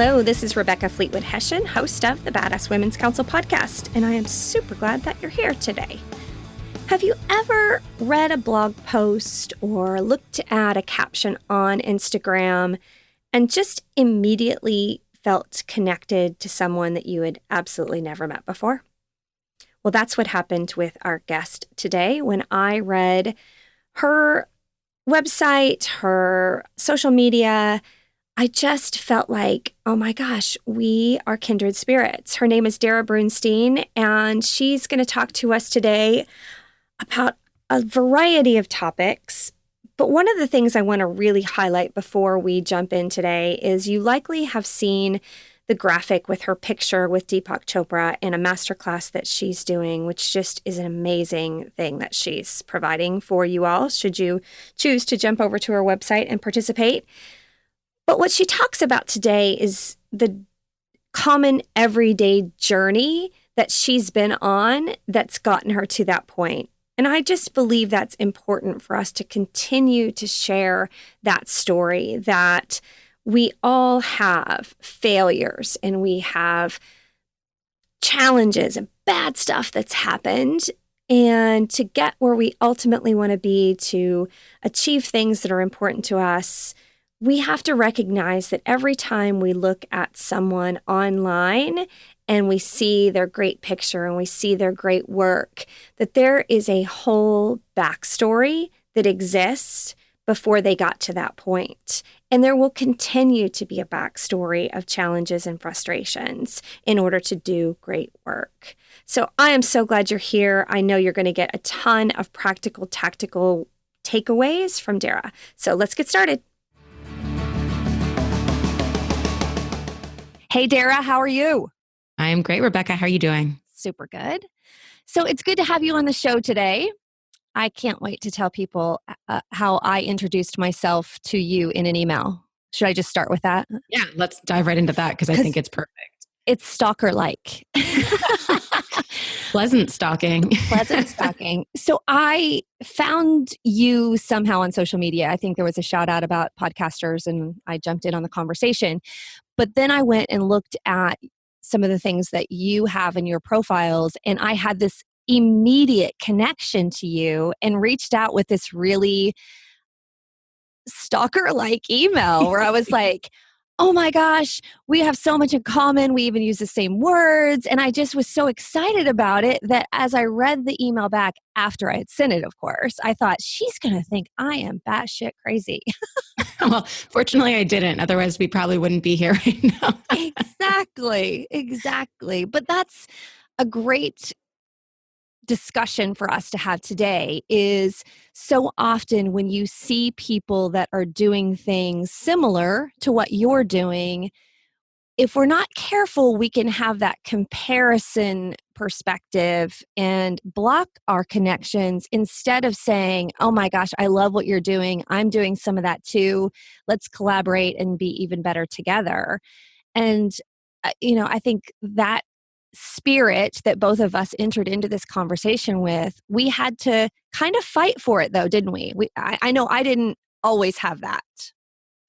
Hello, this is Rebecca Fleetwood Hession, host of the Badass Women's Council podcast, and I am super glad that you're here today. Have you ever read a blog post or looked at a caption on Instagram and just immediately felt connected to someone that you had absolutely never met before? Well, that's what happened with our guest today. When I read her website, her social media, I just felt like, oh my gosh, we are kindred spirits. Her name is Darrah Brustein, and she's going to talk to us today about a variety of topics. But one of the things I want to really highlight before we jump in today is you likely have seen the graphic with her picture with Deepak Chopra in a masterclass that she's doing, which just is an amazing thing that she's providing for you all, should you choose to jump over to her website and participate. But what she talks about today is the common everyday journey that she's been on that's gotten her to that point. And I just believe that's important for us to continue to share that story, that we all have failures and we have challenges and bad stuff that's happened. And to get where we ultimately want to be, to achieve things that are important to us, we have to recognize that every time we look at someone online and we see their great picture and we see their great work, that there is a whole backstory that exists before they got to that point. And there will continue to be a backstory of challenges and frustrations in order to do great work. So I am so glad you're here. I know you're going to get a ton of practical, tactical takeaways from Darrah. So let's get started. Hey, Darrah, how are you? I am great, Rebecca. How are you doing? Super good. So it's good to have you on the show today. I can't wait to tell people how I introduced myself to you in an email. Should I just start with that? Yeah, let's dive right into that because I think it's perfect. It's stalker-like. Pleasant stalking. Pleasant stalking. So I found you somehow on social media. I think there was a shout out about podcasters and I jumped in on the conversation. But then I went and looked at some of the things that you have in your profiles, and I had this immediate connection to you and reached out with this really stalker-like email where I was like, oh my gosh, we have so much in common. We even use the same words. And I just was so excited about it that as I read the email back after I had sent it, of course, I thought, she's going to think I am batshit crazy. Well, fortunately I didn't. Otherwise we probably wouldn't be here right now. Exactly. But that's a great discussion for us to have today. Is so often when you see people that are doing things similar to what you're doing, if we're not careful, we can have that comparison perspective and block our connections instead of saying, oh my gosh, I love what you're doing. I'm doing some of that too. Let's collaborate and be even better together. And, I think that spirit that both of us entered into this conversation with, we had to kind of fight for it though, didn't we? I know I didn't always have that.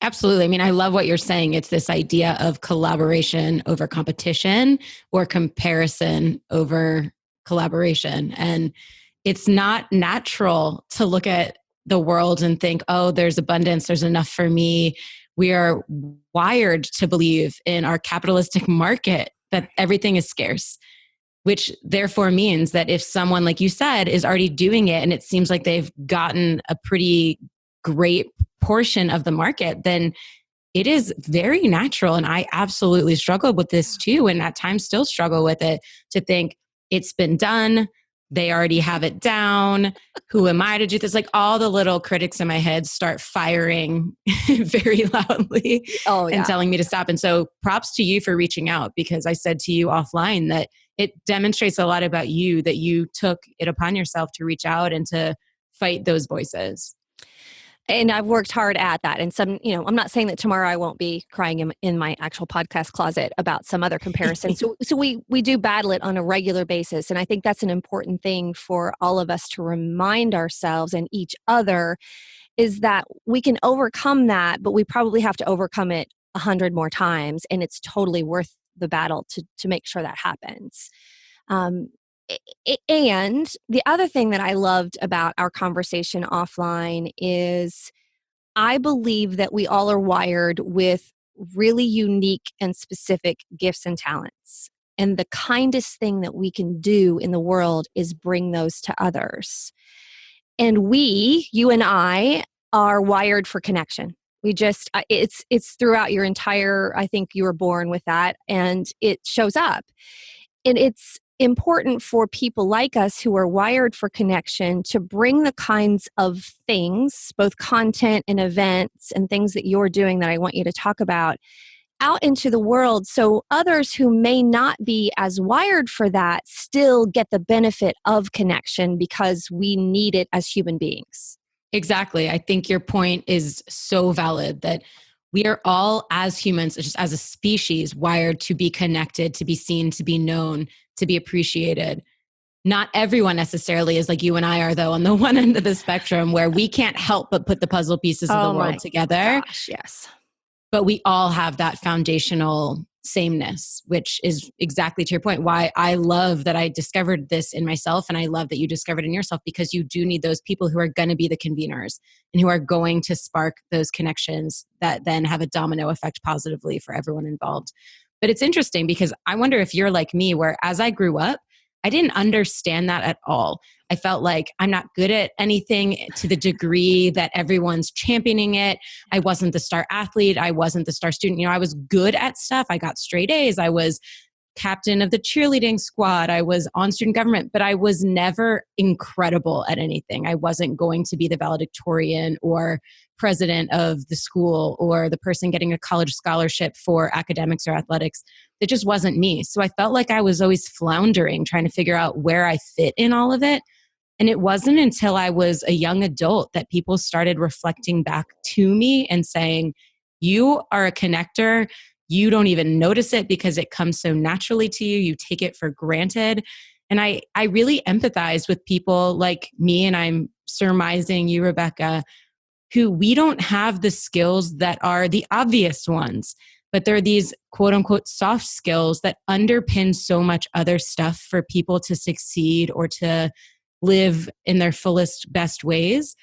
Absolutely. I mean, I love what you're saying. It's this idea of collaboration over competition or comparison over collaboration. And it's not natural to look at the world and think, oh, there's abundance, there's enough for me. We are wired to believe in our capitalistic market that everything is scarce, which therefore means that if someone, like you said, is already doing it and it seems like they've gotten a pretty great portion of the market, then it is very natural. And I absolutely struggled with this too. And at times still struggle with it, to think it's been done. They already have it down. Who am I to do this? Like all the little critics in my head start firing very loudly and telling me to stop. And so props to you for reaching out, because I said to you offline that it demonstrates a lot about you, that you took it upon yourself to reach out and to fight those voices. And I've worked hard at that. And some, I'm not saying that tomorrow I won't be crying in my actual podcast closet about some other comparison. So we do battle it on a regular basis. And I think that's an important thing for all of us to remind ourselves and each other, is that we can overcome that, but we probably have to overcome it 100 more times, and it's totally worth the battle to make sure that happens. And the other thing that I loved about our conversation offline is I believe that we all are wired with really unique and specific gifts and talents. And the kindest thing that we can do in the world is bring those to others. And you and I, are wired for connection. We just, it's throughout your entire, I think you were born with that, and it shows up. And it's important for people like us who are wired for connection to bring the kinds of things, both content and events and things that you're doing that I want you to talk about, out into the world so others who may not be as wired for that still get the benefit of connection because we need it as human beings. Exactly. I think your point is so valid that we are all, as humans, just as a species, wired to be connected, to be seen, to be known, to be appreciated. Not everyone necessarily is like you and I are, though, on the one end of the spectrum where we can't help but put the puzzle pieces of the world together. Gosh, yes. But we all have that foundational sameness, which is exactly to your point, why I love that I discovered this in myself, and I love that you discovered in yourself, because you do need those people who are going to be the conveners and who are going to spark those connections that then have a domino effect positively for everyone involved. But it's interesting because I wonder if you're like me, where as I grew up, I didn't understand that at all. I felt like I'm not good at anything to the degree that everyone's championing it. I wasn't the star athlete. I wasn't the star student. You know, I was good at stuff. I got straight A's. I was captain of the cheerleading squad. I was on student government, but I was never incredible at anything. I wasn't going to be the valedictorian or president of the school or the person getting a college scholarship for academics or athletics. It just wasn't me. So I felt like I was always floundering, trying to figure out where I fit in all of it. And it wasn't until I was a young adult that people started reflecting back to me and saying, you are a connector. You don't even notice it because it comes so naturally to you. You take it for granted. And I really empathize with people like me, and I'm surmising you, Rebecca, who we don't have the skills that are the obvious ones, but they're these quote unquote soft skills that underpin so much other stuff for people to succeed or to live in their fullest, best ways.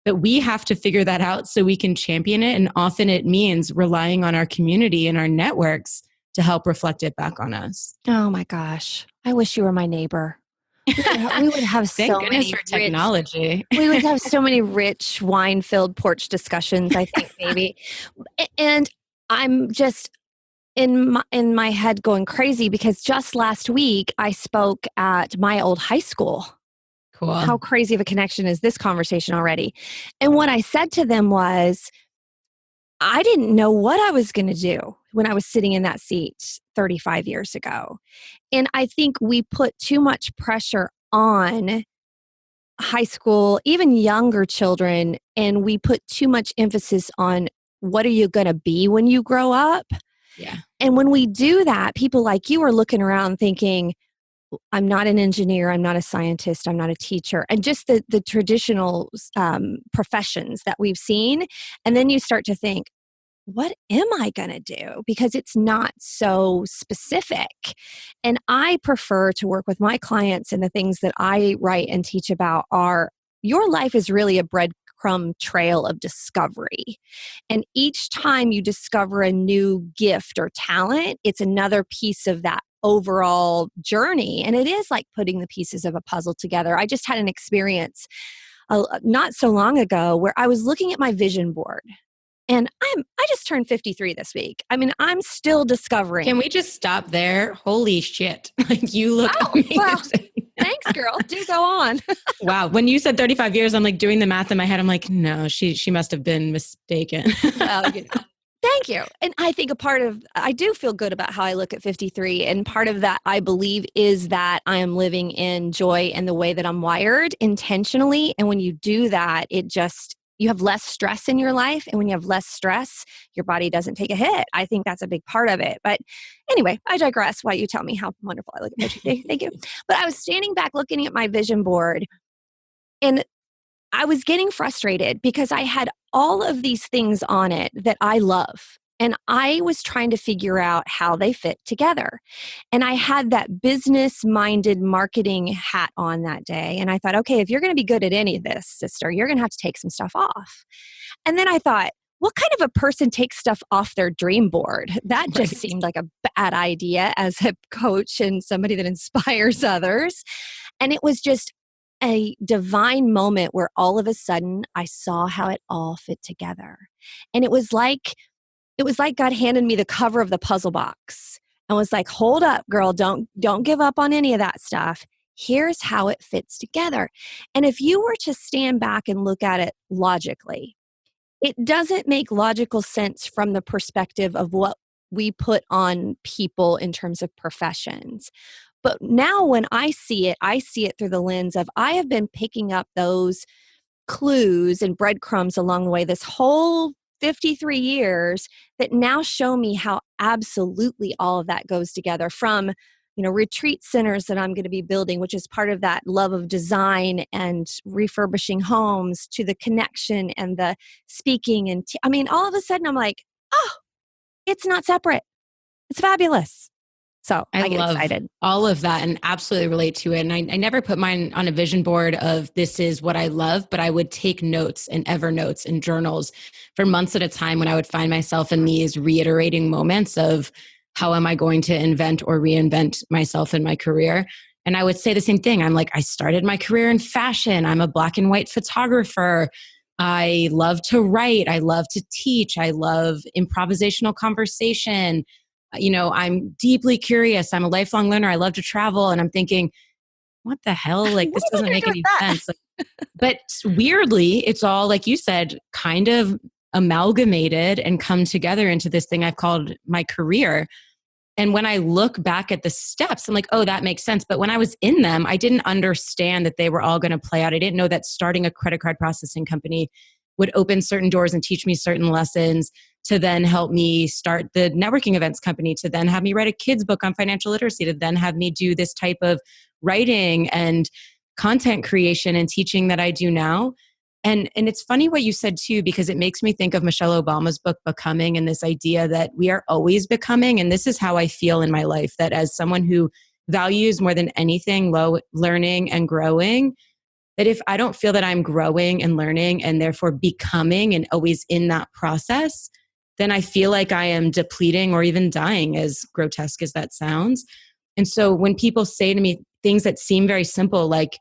But we have to figure that out so we can champion it. And often it means relying on our community and our networks to help reflect it back on us. Oh my gosh. I wish you were my neighbor. We would have Thank goodness for technology. We would have so many rich wine-filled porch discussions, I think, maybe. And I'm just in my head going crazy because just last week I spoke at my old high school. Cool. How crazy of a connection is this conversation already? And what I said to them was, I didn't know what I was going to do when I was sitting in that seat 35 years ago. And I think we put too much pressure on high school, even younger children, and we put too much emphasis on what are you going to be when you grow up? Yeah. And when we do that, people like you are looking around thinking, I'm not an engineer, I'm not a scientist, I'm not a teacher, and just the traditional professions that we've seen. And then you start to think, what am I going to do? Because it's not so specific. And I prefer to work with my clients, and the things that I write and teach about are your life is really a breadcrumb trail of discovery. And each time you discover a new gift or talent, it's another piece of that overall journey. And it is like putting the pieces of a puzzle together. I just had an experience not so long ago where I was looking at my vision board. And I just turned 53 this week. I mean, I'm still discovering. Can we just stop there? Holy shit. Like, you look amazing. Well, thanks, girl. Do go on. Wow. When you said 35 years, I'm like doing the math in my head. I'm like, no, she must have been mistaken. Well, thank you. And I think I do feel good about how I look at 53. And part of that, I believe, is that I am living in joy and the way that I'm wired intentionally. And when you do that, you have less stress in your life. And when you have less stress, your body doesn't take a hit. I think that's a big part of it. But anyway, I digress while you tell me how wonderful I look at 53. Thank you. But I was standing back looking at my vision board, and I was getting frustrated because I had all of these things on it that I love. And I was trying to figure out how they fit together. And I had that business-minded marketing hat on that day. And I thought, okay, if you're going to be good at any of this, sister, you're going to have to take some stuff off. And then I thought, what kind of a person takes stuff off their dream board? That just seemed like a bad idea as a coach and somebody that inspires others. And it was just a divine moment where all of a sudden I saw how it all fit together. And it was like God handed me the cover of the puzzle box and was like, hold up, girl, don't give up on any of that stuff. Here's how it fits together. And if you were to stand back and look at it logically, it doesn't make logical sense from the perspective of what we put on people in terms of professions. But now when I see it through the lens of I have been picking up those clues and breadcrumbs along the way this whole 53 years that now show me how absolutely all of that goes together, from retreat centers that I'm going to be building, which is part of that love of design and refurbishing homes, to the connection and the speaking. And all of a sudden I'm like, oh, it's not separate. It's fabulous. So I get love excited. All of that and absolutely relate to it. And I never put mine on a vision board of this is what I love, but I would take notes and Evernotes and journals for months at a time when I would find myself in these reiterating moments of how am I going to invent or reinvent myself in my career? And I would say the same thing. I'm like, I started my career in fashion. I'm a black and white photographer. I love to write. I love to teach. I love improvisational conversation. I'm deeply curious. I'm a lifelong learner. I love to travel. And I'm thinking, what the hell? Like, this doesn't make any sense. But weirdly, it's all, like you said, kind of amalgamated and come together into this thing I've called my career. And when I look back at the steps, I'm like, oh, that makes sense. But when I was in them, I didn't understand that they were all going to play out. I didn't know that starting a credit card processing company would open certain doors and teach me certain lessons, to then help me start the networking events company, to then have me write a kid's book on financial literacy, to then have me do this type of writing and content creation and teaching that I do now. And it's funny what you said too, because it makes me think of Michelle Obama's book, Becoming, and this idea that we are always becoming. And this is how I feel in my life, that as someone who values more than anything learning and growing, that if I don't feel that I'm growing and learning and therefore becoming and always in that process, then I feel like I am depleting or even dying, as grotesque as that sounds. And so when people say to me things that seem very simple, like,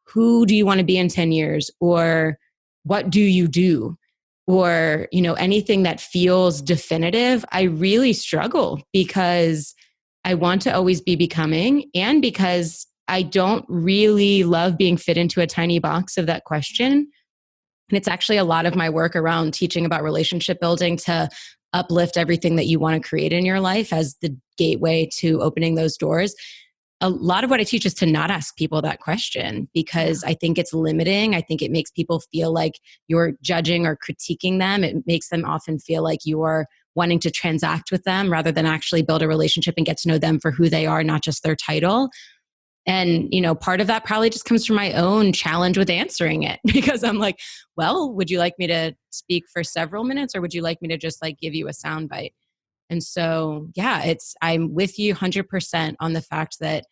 who do you want to be in 10 years? Or what do you do? Or, anything that feels definitive, I really struggle, because I want to always be becoming, and because I don't really love being fit into a tiny box of that question. And it's actually a lot of my work around teaching about relationship building to uplift everything that you want to create in your life as the gateway to opening those doors. A lot of what I teach is to not ask people that question, because I think it's limiting. I think it makes people feel like you're judging or critiquing them. It makes them often feel like you are wanting to transact with them rather than actually build a relationship and get to know them for who they are, not just their title. And, part of that probably just comes from my own challenge with answering it, because I'm like, well, would you like me to speak for several minutes, or would you like me to just give you a soundbite? And so, yeah, I'm with you 100% on the fact that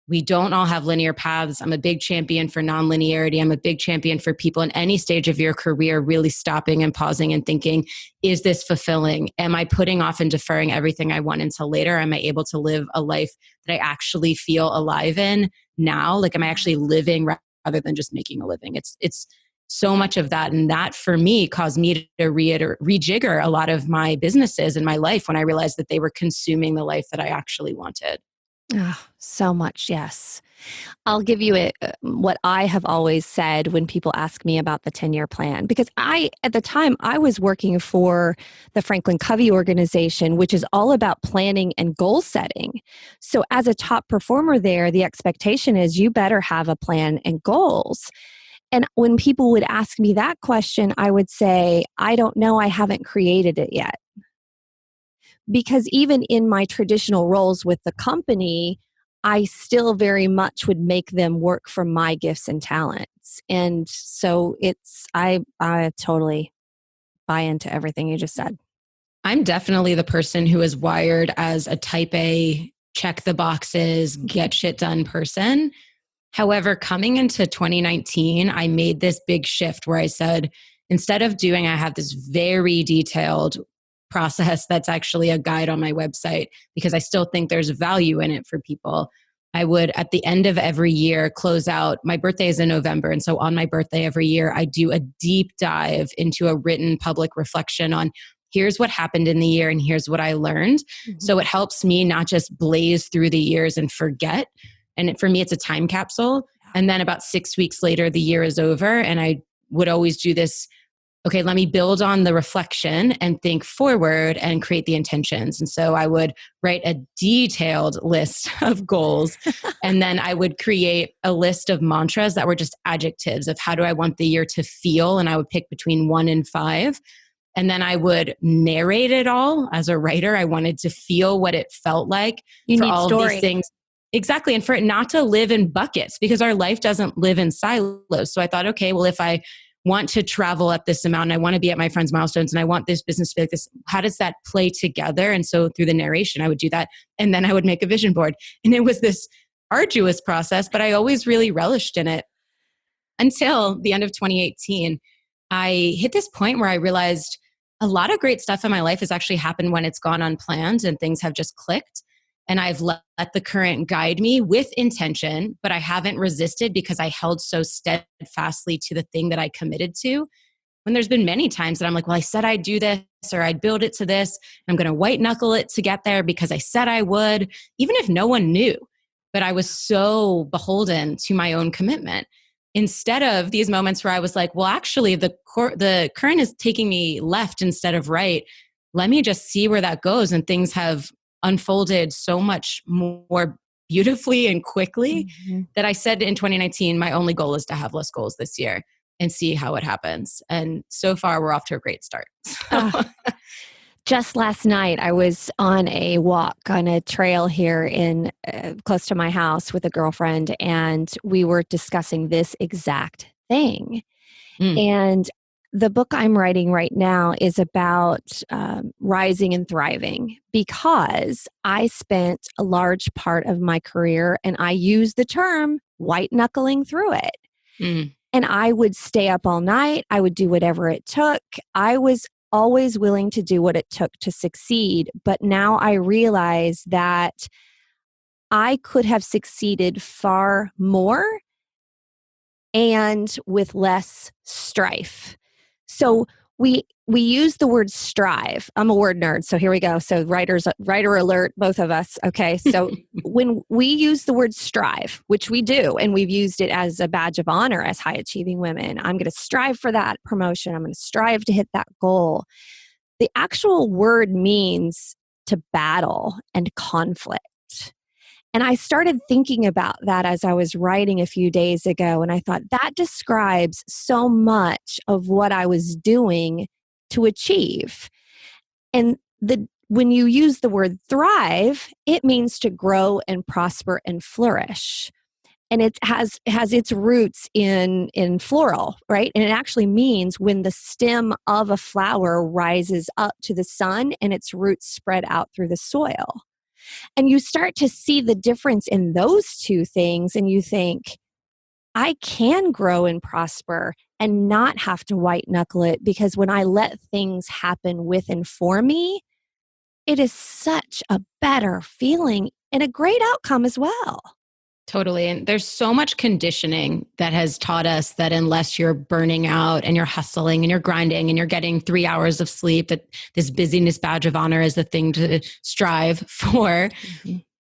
we don't all have linear paths. I'm a big champion for nonlinearity. I'm a big champion for people in any stage of your career really stopping and pausing and thinking, is this fulfilling? Am I putting off and deferring everything I want until later? Am I able to live a life that I actually feel alive in now? Like, am I actually living rather than just making a living? It's so much of that. And that for me caused me to rejigger a lot of my businesses in my life when I realized that they were consuming the life that I actually wanted. Oh, so much. Yes. I'll give you what I have always said when people ask me about the 10-year plan, because at the time, I was working for the Franklin Covey organization, which is all about planning and goal setting. So as a top performer there, the expectation is you better have a plan and goals. And when people would ask me that question, I would say, I don't know, I haven't created it yet. Because even in my traditional roles with the company, I still very much would make them work for my gifts and talents. And so I totally buy into everything you just said. I'm definitely the person who is wired as a type A, check the boxes, get shit done person. However, coming into 2019, I made this big shift where I said, instead of I have this very detailed process that's actually a guide on my website because I still think there's value in it for people. I would, at the end of every year, close out. My birthday is in November. And so on my birthday every year, I do a deep dive into a written public reflection on here's what happened in the year and here's what I learned. Mm-hmm. So it helps me not just blaze through the years and forget. And for me, it's a time capsule. And then about 6 weeks later, the year is over. And I would always do this. Okay, let me build on the reflection and think forward and create the intentions. And so I would write a detailed list of goals. And then I would create a list of mantras that were just adjectives of how do I want the year to feel. And I would pick between 1 and 5. And then I would narrate it all. As a writer, I wanted to feel what it felt like for all of these things. Exactly. And for it not to live in buckets because our life doesn't live in silos. So I thought, okay, well, if I want to travel at this amount and I want to be at my friends' milestones and I want this business to be like this, how does that play together? And so through the narration, I would do that. And then I would make a vision board. And it was this arduous process, but I always really relished in it until the end of 2018. I hit this point where I realized a lot of great stuff in my life has actually happened when it's gone unplanned and things have just clicked. And I've let the current guide me with intention, but I haven't resisted because I held so steadfastly to the thing that I committed to. When there's been many times that I'm like, well, I said I'd do this or I'd build it to this. I'm going to white knuckle it to get there because I said I would, even if no one knew. But I was so beholden to my own commitment. Instead of these moments where I was like, well, actually the current is taking me left instead of right. Let me just see where that goes. And things have unfolded so much more beautifully and quickly that I said in 2019, my only goal is to have less goals this year and see how it happens. And so far, we're off to a great start. Just last night, I was on a walk on a trail here in close to my house with a girlfriend, and we were discussing this exact thing. And the book I'm writing right now is about rising and thriving because I spent a large part of my career, and I use the term white knuckling through it. And I would stay up all night. I would do whatever it took. I was always willing to do what it took to succeed. But now I realize that I could have succeeded far more and with less strife. So we use the word strive. I'm a word nerd, so here we go. So writer alert, both of us. Okay, so when we use the word strive, which we do, and we've used it as a badge of honor as high achieving women, I'm going to strive for that promotion. I'm going to strive to hit that goal. The actual word means to battle and conflict. And I started thinking about that as I was writing a few days ago. And I thought that describes so much of what I was doing to achieve. And when you use the word thrive, it means to grow and prosper and flourish. And it has its roots in floral, right? And it actually means when the stem of a flower rises up to the sun and its roots spread out through the soil. And you start to see the difference in those two things, and you think, I can grow and prosper and not have to white knuckle it, because when I let things happen with and for me, it is such a better feeling and a great outcome as well. Totally. And there's so much conditioning that has taught us that unless you're burning out and you're hustling and you're grinding and you're getting 3 hours of sleep, that this busyness badge of honor is the thing to strive for.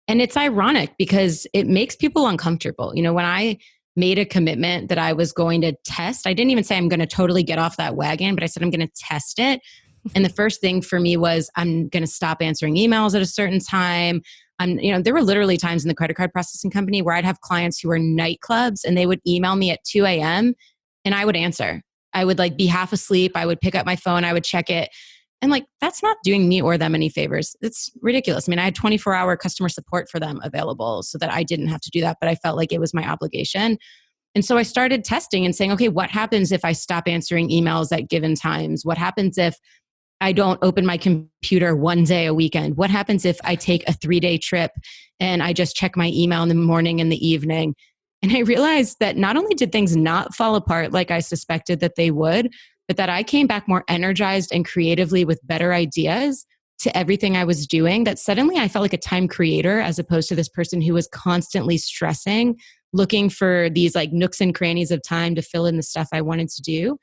And it's ironic because it makes people uncomfortable. You know, when I made a commitment that I was going to test, I didn't even say I'm going to totally get off that wagon, but I said I'm going to test it. And the first thing for me was I'm going to stop answering emails at a certain time. There were literally times in the credit card processing company where I'd have clients who were nightclubs and they would email me at 2 a.m. and I would answer. I would be half asleep. I would pick up my phone. I would check it. And that's not doing me or them any favors. It's ridiculous. I mean, I had 24-hour customer support for them available so that I didn't have to do that, but I felt like it was my obligation. And so I started testing and saying, okay, what happens if I stop answering emails at given times? What happens if I don't open my computer one day a weekend? What happens if I take a 3-day trip and I just check my email in the morning and the evening? And I realized that not only did things not fall apart like I suspected that they would, but that I came back more energized and creatively with better ideas to everything I was doing, that suddenly I felt like a time creator as opposed to this person who was constantly stressing, looking for these like nooks and crannies of time to fill in the stuff I wanted to do.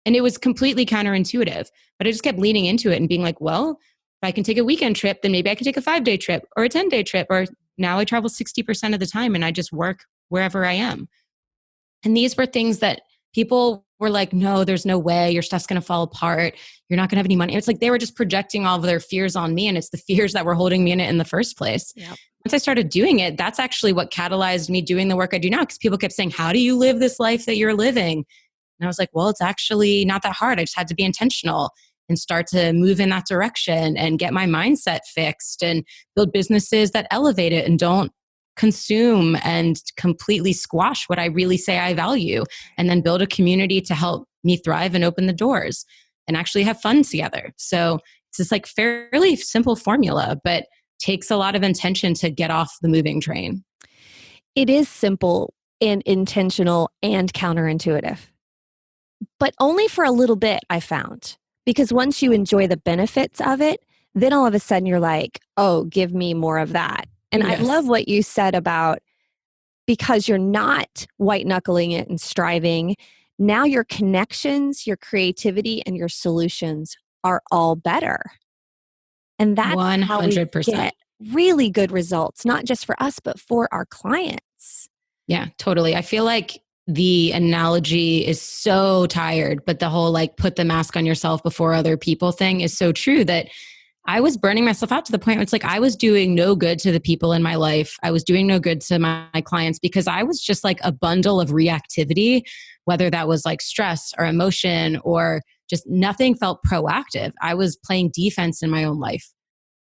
And it was completely counterintuitive, but I just kept leaning into it and being like, well, if I can take a weekend trip, then maybe I can take a 5-day trip or a 10-day trip, or now I travel 60% of the time and I just work wherever I am. And these were things that people were like, no, there's no way your stuff's going to fall apart. You're not going to have any money. It's like they were just projecting all of their fears on me. And it's the fears that were holding me in it in the first place. Yep. Once I started doing it, that's actually what catalyzed me doing the work I do now. Because people kept saying, how do you live this life that you're living? And I was like, well, it's actually not that hard. I just had to be intentional and start to move in that direction and get my mindset fixed and build businesses that elevate it and don't consume and completely squash what I really say I value, and then build a community to help me thrive and open the doors and actually have fun together. So it's this like fairly simple formula, but takes a lot of intention to get off the moving train. It is simple and intentional and counterintuitive, but only for a little bit, I found. Because once you enjoy the benefits of it, then all of a sudden you're like, oh, give me more of that. And Yes. I love what you said about, because you're not white knuckling it and striving, now your connections, your creativity, and your solutions are all better. And that's 100%. how we get really good results, not just for us, but for our clients. Yeah, totally. I feel like the analogy is so tired, but the whole like put the mask on yourself before other people thing is so true, that I was burning myself out to the point where it's like I was doing no good to the people in my life. I was doing no good to my clients because I was just like a bundle of reactivity, whether that was like stress or emotion or just nothing felt proactive. I was playing defense in my own life.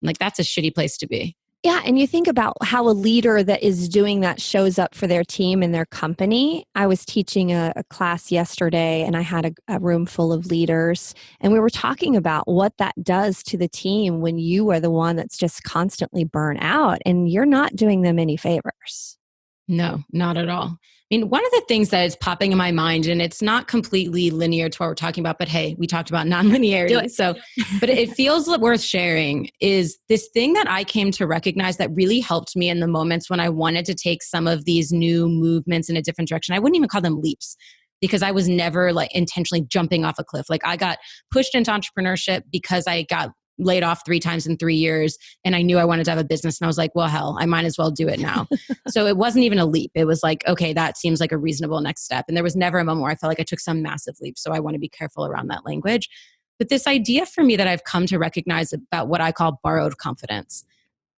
Like that's a shitty place to be. Yeah, and you think about how a leader that is doing that shows up for their team and their company. I was teaching a class yesterday and I had a room full of leaders, and we were talking about what that does to the team when you are the one that's just constantly burnt out and you're not doing them any favors. No, not at all. I mean, one of the things that is popping in my mind, and it's not completely linear to what we're talking about, but hey, we talked about nonlinearity. So, but it feels worth sharing, is this thing that I came to recognize that really helped me in the moments when I wanted to take some of these new movements in a different direction. I wouldn't even call them leaps, because I was never like intentionally jumping off a cliff. Like I got pushed into entrepreneurship because I got laid off 3 times in 3 years. And I knew I wanted to have a business. And I was like, well, hell, I might as well do it now. So it wasn't even a leap. It was like, okay, that seems like a reasonable next step. And there was never a moment where I felt like I took some massive leap. So I want to be careful around that language. But this idea for me that I've come to recognize about what I call borrowed confidence,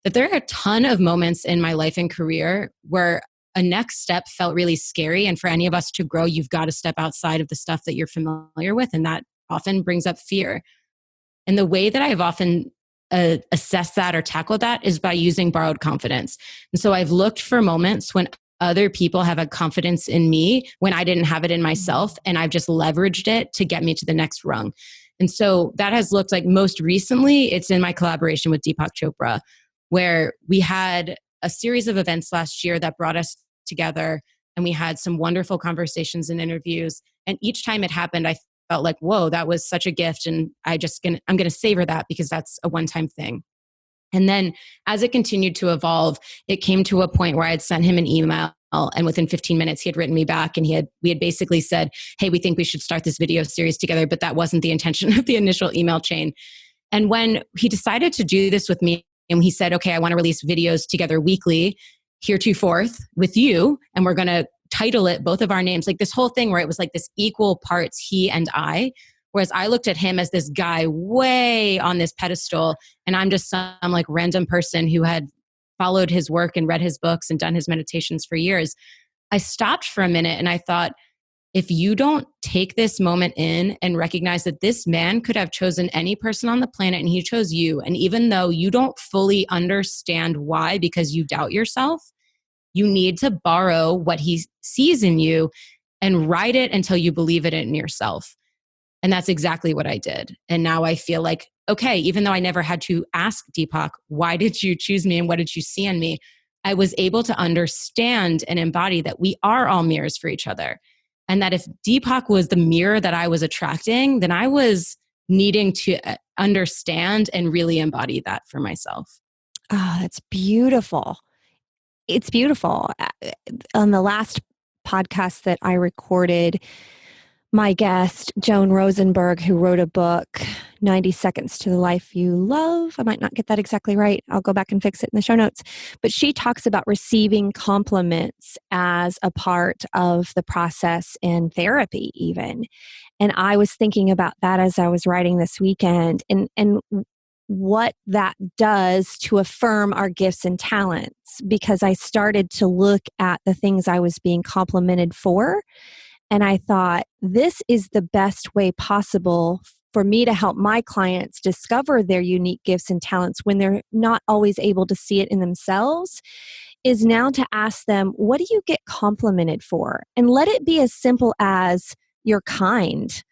that there are a ton of moments in my life and career where a next step felt really scary. And for any of us to grow, you've got to step outside of the stuff that you're familiar with. And that often brings up fear. And the way that I've often assessed that or tackled that is by using borrowed confidence. And so I've looked for moments when other people have a confidence in me when I didn't have it in myself, and I've just leveraged it to get me to the next rung. And so that has looked like, most recently, it's in my collaboration with Deepak Chopra, where we had a series of events last year that brought us together, and we had some wonderful conversations and interviews. And each time it happened, I felt like, whoa, that was such a gift. And I'm going to savor that because that's a one-time thing. And then as it continued to evolve, it came to a point where I had sent him an email, and within 15 minutes, he had written me back, and we had basically said, hey, we think we should start this video series together, but that wasn't the intention of the initial email chain. And when he decided to do this with me, and he said, okay, I want to release videos together weekly, heretofore with you, and we're going to title it both of our names, like this whole thing where it was like this equal parts he and I, whereas I looked at him as this guy way on this pedestal, and I'm just some like random person who had followed his work and read his books and done his meditations for years. I stopped for a minute and I thought, if you don't take this moment in and recognize that this man could have chosen any person on the planet and he chose you, and even though you don't fully understand why because you doubt yourself, you need to borrow what he sees in you and ride it until you believe it in yourself. And that's exactly what I did. And now I feel like, okay, even though I never had to ask Deepak, why did you choose me and what did you see in me? I was able to understand and embody that we are all mirrors for each other. And that if Deepak was the mirror that I was attracting, then I was needing to understand and really embody that for myself. Oh, that's beautiful. It's beautiful. On the last podcast that I recorded, my guest, Joan Rosenberg, who wrote a book, 90 Seconds to the Life You Love. I might not get that exactly right. I'll go back and fix it in the show notes. But she talks about receiving compliments as a part of the process in therapy, even. And I was thinking about that as I was writing this weekend and what that does to affirm our gifts and talents, because I started to look at the things I was being complimented for. And I thought, this is the best way possible for me to help my clients discover their unique gifts and talents when they're not always able to see it in themselves, is now to ask them, what do you get complimented for? And let it be as simple as, you're kind,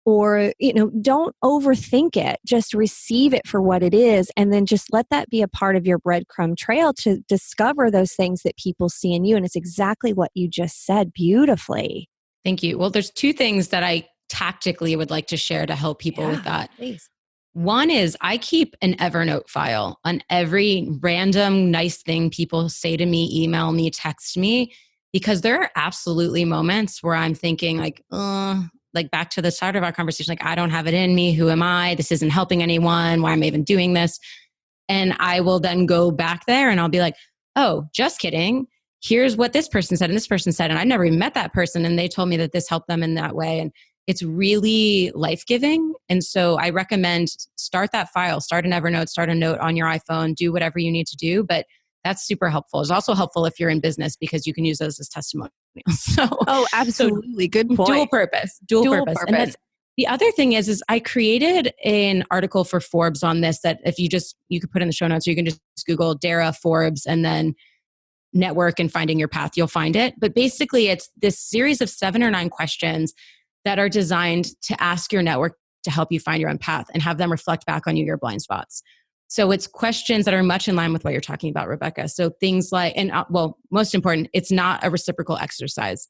or, don't overthink it. Just receive it for what it is. And then just let that be a part of your breadcrumb trail to discover those things that people see in you. And it's exactly what you just said beautifully. Thank you. Well, there's two things that I tactically would like to share to help people with that. Please. One is I keep an Evernote file on every random nice thing people say to me, email me, text me, because there are absolutely moments where I'm thinking like back to the start of our conversation, like, I don't have it in me. Who am I? This isn't helping anyone. Why am I even doing this? And I will then go back there and I'll be like, oh, just kidding. Here's what this person said and this person said. And I never even met that person. And they told me that this helped them in that way. And it's really life-giving. And so I recommend start that file, start an Evernote, start a note on your iPhone, do whatever you need to do. But that's super helpful. It's also helpful if you're in business because you can use those as testimonials. Oh, absolutely. Good point. Dual purpose. And then the other thing is I created an article for Forbes on this that if you could put in the show notes, or you can just Google Darrah Forbes and then network and finding your path, you'll find it. But basically it's this series of 7 or 9 questions that are designed to ask your network to help you find your own path and have them reflect back on you, your blind spots. So it's questions that are much in line with what you're talking about, Rebecca. So things like, and most important, it's not a reciprocal exercise.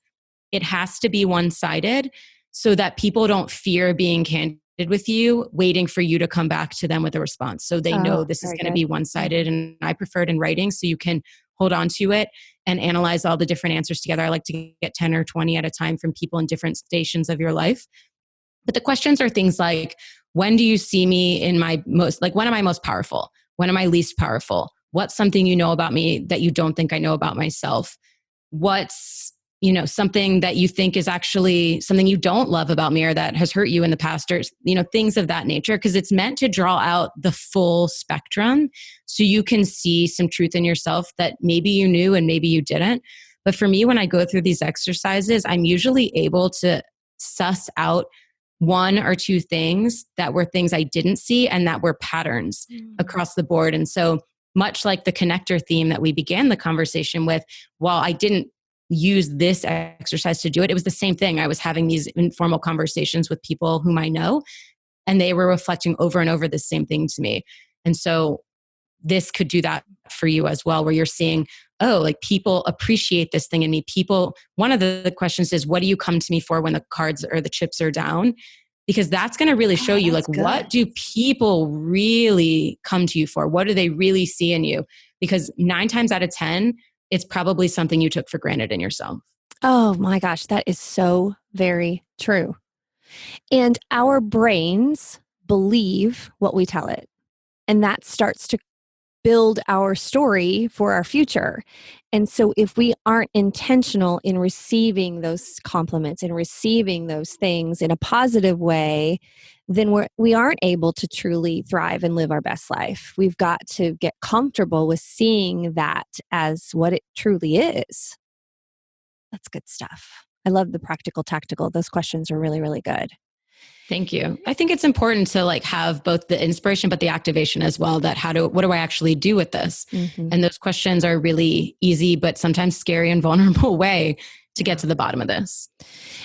It has to be one-sided so that people don't fear being candid with you, waiting for you to come back to them with a response. So they know this is going to be one-sided. And I prefer it in writing so you can hold on to it and analyze all the different answers together. I like to get 10 or 20 at a time from people in different stations of your life. But the questions are things like, when do you see me in my most, like, when am I most powerful? When am I least powerful? What's something you know about me that you don't think I know about myself? What's, something that you think is actually something you don't love about me or that has hurt you in the past, or, things of that nature. Because it's meant to draw out the full spectrum so you can see some truth in yourself that maybe you knew and maybe you didn't. But for me, when I go through these exercises, I'm usually able to suss out 1 or 2 things that were things I didn't see and that were patterns across the board. And so much like the connector theme that we began the conversation with, while I didn't use this exercise to do it, it was the same thing. I was having these informal conversations with people whom I know, and they were reflecting over and over the same thing to me. And so this could do that for you as well, where you're seeing, oh, like people appreciate this thing in me. One of the questions is, what do you come to me for when the cards or the chips are down? Because that's going to really show you, like, good. What do people really come to you for? What do they really see in you? Because 9 times out of 10, it's probably something you took for granted in yourself. Oh my gosh, that is so very true. And our brains believe what we tell it. And that starts to build our story for our future. And so if we aren't intentional in receiving those compliments and receiving those things in a positive way, then we aren't able to truly thrive and live our best life. We've got to get comfortable with seeing that as what it truly is. That's good stuff. I love the practical, tactical. Those questions are really, really good. Thank you. I think it's important to like have both the inspiration, but the activation as well, that what do I actually do with this? Mm-hmm. And those questions are really easy, but sometimes scary and vulnerable way to get to the bottom of this.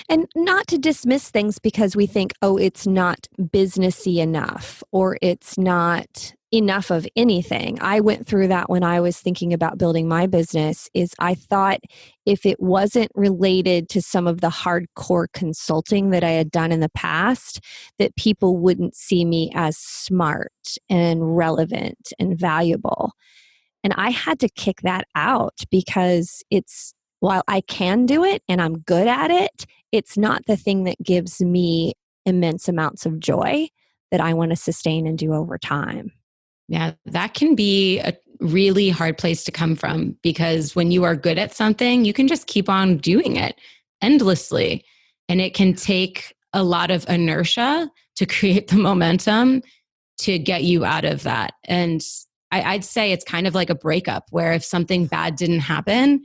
And not to dismiss things because we think, oh, it's not businessy enough or it's not enough of anything. I went through that when I was thinking about building my business. Is I thought if it wasn't related to some of the hardcore consulting that I had done in the past, that people wouldn't see me as smart and relevant and valuable. And I had to kick that out because while I can do it and I'm good at it, it's not the thing that gives me immense amounts of joy that I want to sustain and do over time. Yeah, that can be a really hard place to come from, because when you are good at something, you can just keep on doing it endlessly. And it can take a lot of inertia to create the momentum to get you out of that. And I'd say it's kind of like a breakup, where if something bad didn't happen,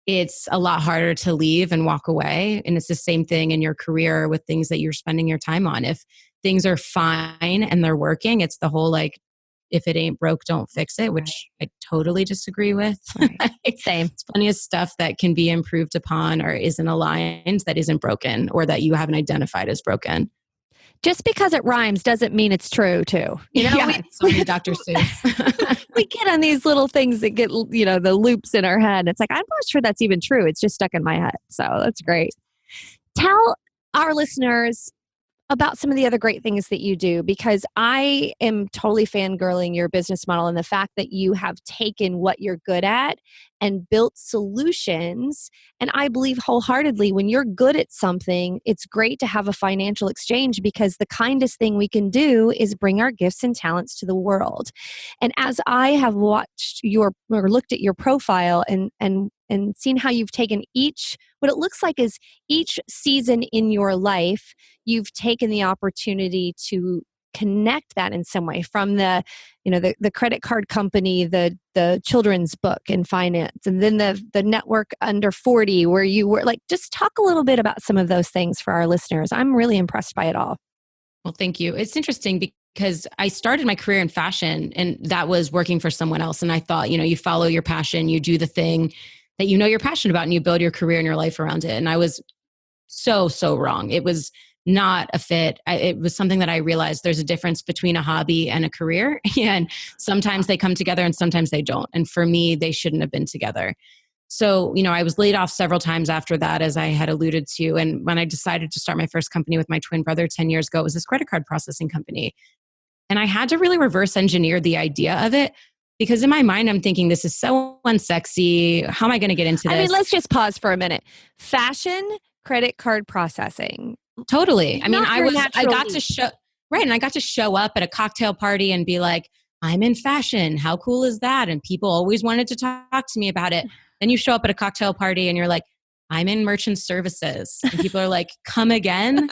it's a lot harder to leave and walk away. And it's the same thing in your career with things that you're spending your time on. If things are fine and they're working, it's the whole like, if it ain't broke, don't fix it, which I totally disagree with. Right. Same. It's plenty of stuff that can be improved upon or isn't aligned that isn't broken, or that you haven't identified as broken. Just because it rhymes doesn't mean it's true, too. Yeah, sorry, Dr. Seuss. We get on these little things that get, the loops in our head. It's like, I'm not sure that's even true. It's just stuck in my head. So that's great. Tell our listeners about some of the other great things that you do, because I am totally fangirling your business model and the fact that you have taken what you're good at and built solutions. And I believe wholeheartedly when you're good at something, it's great to have a financial exchange, because the kindest thing we can do is bring our gifts and talents to the world. And as I have watched or looked at your profile and seen how you've taken what it looks like is each season in your life, you've taken the opportunity to connect that in some way, from the credit card company, the children's book in finance, and then the network under 40 where you were like, just talk a little bit about some of those things for our listeners. I'm really impressed by it all. Well, thank you. It's interesting because I started my career in fashion, and that was working for someone else. And I thought, you follow your passion, you do the thing that you're passionate about, and you build your career and your life around it. And I was so wrong. It was not a fit. It was something that I realized there's a difference between a hobby and a career. And sometimes they come together and sometimes they don't. And for me, they shouldn't have been together. So, I was laid off several times after that, as I had alluded to. And when I decided to start my first company with my twin brother 10 years ago, it was this credit card processing company. And I had to really reverse engineer the idea of it, because in my mind, I'm thinking, this is so unsexy. How am I going to get into this? I mean, let's just pause for a minute. Fashion, credit card processing. Totally. I mean, I got to show up at a cocktail party and be like, I'm in fashion. How cool is that? And people always wanted to talk to me about it. Then you show up at a cocktail party and you're like, I'm in merchant services. And people are like, come again?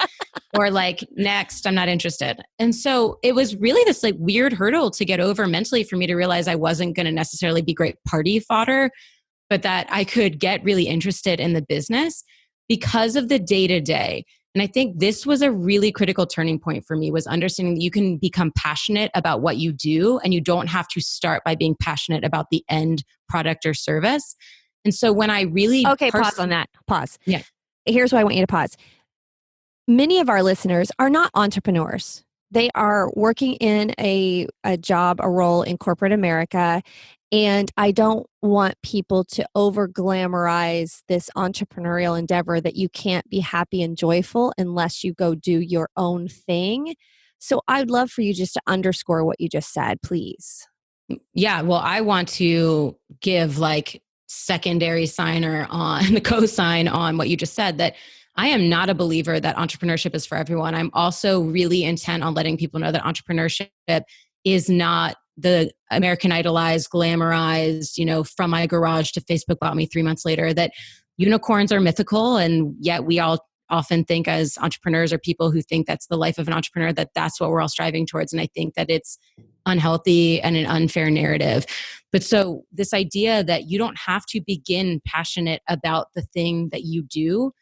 Or like, next, I'm not interested. And so it was really this like weird hurdle to get over mentally for me to realize I wasn't going to necessarily be great party fodder, but that I could get really interested in the business because of the day-to-day. And I think this was a really critical turning point for me, was understanding that you can become passionate about what you do, and you don't have to start by being passionate about the end product or service. And so when I really... Okay, pause on that. Pause. Yeah. Here's why I want you to pause. Many of our listeners are not entrepreneurs. They are working in a job, a role in corporate America. And I don't want people to over glamorize this entrepreneurial endeavor that you can't be happy and joyful unless you go do your own thing. So I'd love for you just to underscore what you just said, please. Yeah. Well, I want to give like secondary signer on the cosign on what you just said, that I am not a believer that entrepreneurship is for everyone. I'm also really intent on letting people know that entrepreneurship is not the American idolized, glamorized, from my garage to Facebook bought me 3 months later, that unicorns are mythical. And yet we all often think as entrepreneurs, or people who think that's the life of an entrepreneur, that that's what we're all striving towards. And I think that it's unhealthy and an unfair narrative. But so this idea that you don't have to begin passionate about the thing that you do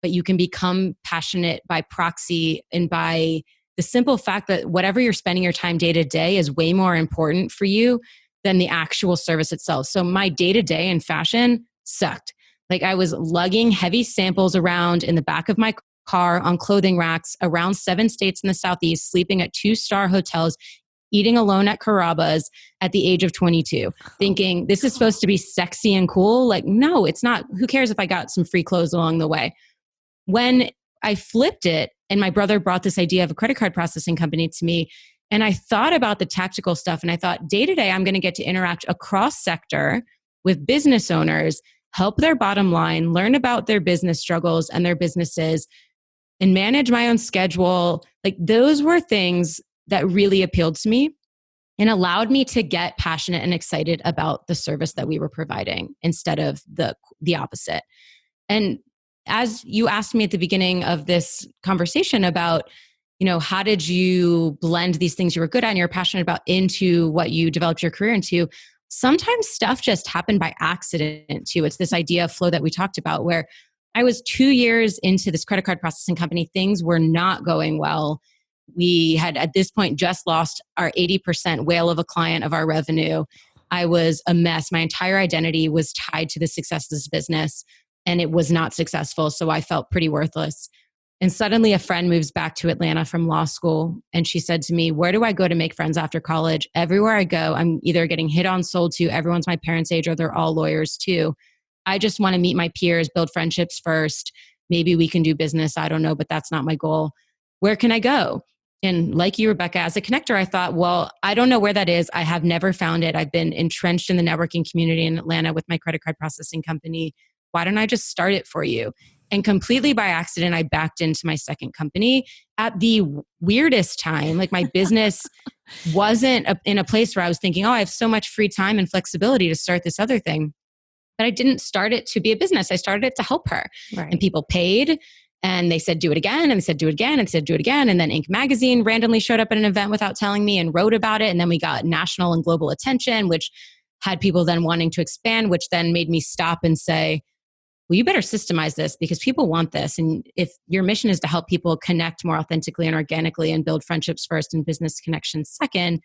but you can become passionate by proxy and by the simple fact that whatever you're spending your time day to day is way more important for you than the actual service itself. So my day to day in fashion sucked. Like I was lugging heavy samples around in the back of my car on clothing racks around 7 states in the Southeast, sleeping at 2-star hotels, eating alone at Carrabba's at the age of 22, thinking this is supposed to be sexy and cool. Like, no, it's not. Who cares if I got some free clothes along the way? When I flipped it and my brother brought this idea of a credit card processing company to me, and I thought about the tactical stuff, and I thought day to day, I'm going to get to interact across sector with business owners, help their bottom line, learn about their business struggles and their businesses, and manage my own schedule. Like those were things that really appealed to me and allowed me to get passionate and excited about the service that we were providing instead of the opposite. And as you asked me at the beginning of this conversation about, how did you blend these things you were good at and you're passionate about into what you developed your career into? Sometimes stuff just happened by accident too. It's this idea of flow that we talked about, where I was 2 years into this credit card processing company. Things were not going well. We had at this point just lost our 80% whale of a client of our revenue. I was a mess. My entire identity was tied to the success of this business, and it was not successful. So I felt pretty worthless. And suddenly a friend moves back to Atlanta from law school. And she said to me, where do I go to make friends after college? Everywhere I go, I'm either getting hit on, sold to, everyone's my parents' age, or they're all lawyers too. I just want to meet my peers, build friendships first. Maybe we can do business. I don't know, but that's not my goal. Where can I go? And like you, Rebecca, as a connector, I thought, well, I don't know where that is. I have never found it. I've been entrenched in the networking community in Atlanta with my credit card processing company. Why don't I just start it for you? And completely by accident, I backed into my second company at the weirdest time. Like my business wasn't in a place where I was thinking, oh, I have so much free time and flexibility to start this other thing. But I didn't start it to be a business. I started it to help her. Right. And people paid. And they said, do it again. And they said, do it again. And they said, do it again. And then Inc. magazine randomly showed up at an event without telling me and wrote about it. And then we got national and global attention, which had people then wanting to expand, which then made me stop and say, well, you better systemize this because people want this. And if your mission is to help people connect more authentically and organically and build friendships first and business connections second,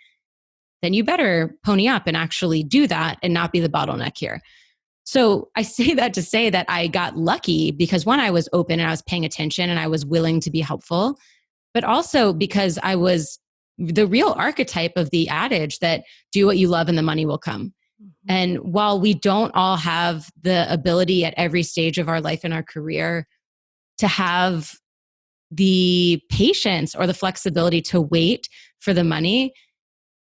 then you better pony up and actually do that and not be the bottleneck here. So I say that to say that I got lucky because one, I was open and I was paying attention and I was willing to be helpful, but also because I was the real archetype of the adage that do what you love and the money will come. Mm-hmm. And while we don't all have the ability at every stage of our life and our career to have the patience or the flexibility to wait for the money,